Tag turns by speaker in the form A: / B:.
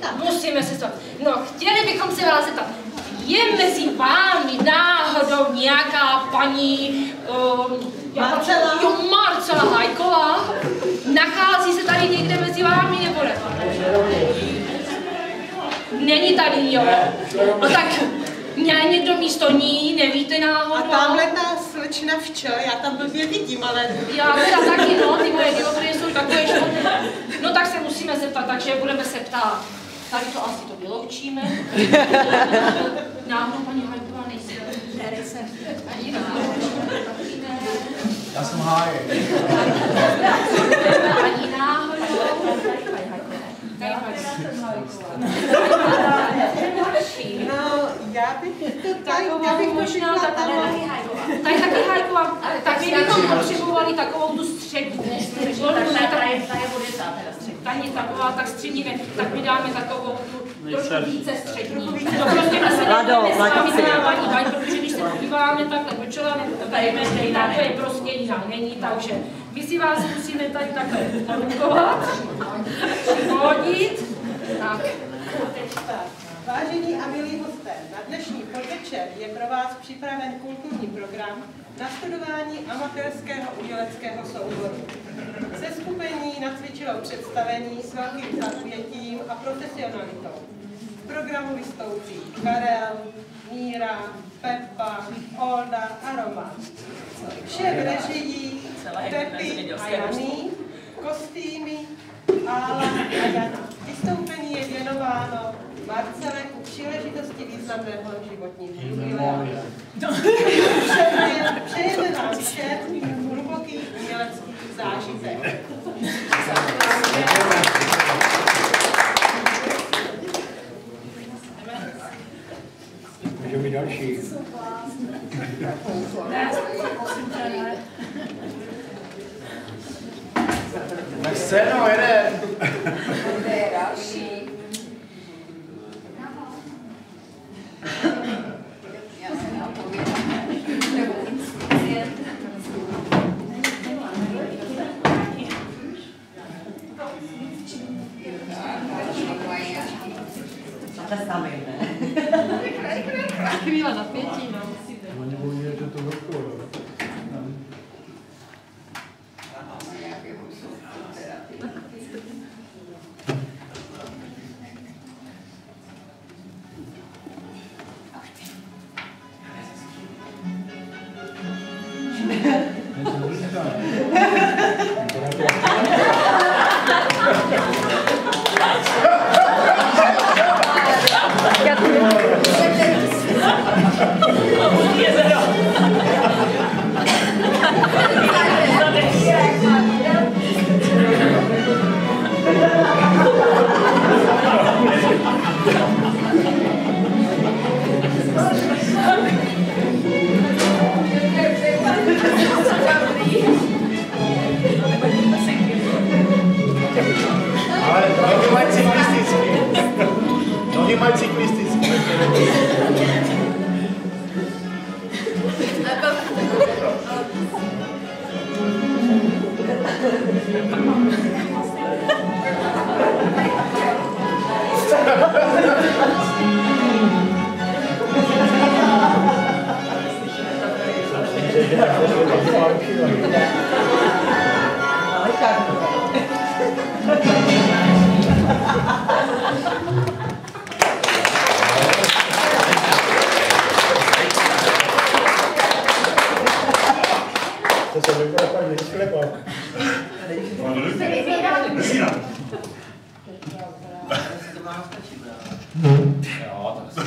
A: zeptat?
B: Musíme se to. No, chtěli bychom se vás zeptat. Je mezi vámi náhodou nějaká paní...
A: Marcela?
B: Jo, Marcela Hajková? Nachází se tady někde mezi vámi, nebo ne? Není tady, jo. No tak někdo místo ní, nevíte náhodou?
A: A tamhle ta slečna včel, já tam blbě vidím, ale...
B: Já teda taky, no, ty moje dioptrie jsou takové špatné. No tak se musíme zeptat, takže budeme se ptát. Tady to asi to vyloučíme. Náhodou paní Hajková nejsem. Nejsem. Ani náhodou.
C: Já jsem Hájek.
B: Ani náhodou.
A: No, já bych možná tam...
B: Tady taky Hajková. Tak my bychom potřebovali takovou tu střední. Ta je taková, tak střední ne. Tak my dáme takovou tu trošku více střední. To prostě my se nebudeme s vámi závat, protože když se podíváme takhle do čela, to je prostě jinak není, takže my si vás musíme tady takhle porukovat, přivodit. Tak.
A: Vážení a milí hosté, na dnešní podvečer je pro vás připraven kulturní program na studování amatérského uměleckého souboru. Seskupení nacvičilou představení s velkým zaujetím a profesionalitou. V programu vystoupí Karel, Míra, Pepa, Olda a Roman. Šéf režií Pepi a Janý, kostýmy Ála a Jana. Vystoupení je věnováno Marcele ku příležitosti významného životního jubilea. Přejeme vám všem hluboký umělecký zážitek.
C: Můžeme mít další. Na scénu jeden.
D: To je další. Já se neopovědám.
A: Zastavím, ne?
B: Chvíle napětí, no.
C: Oni budou že to vrchol. To se vypadá tak nejsklepá. Jo, tak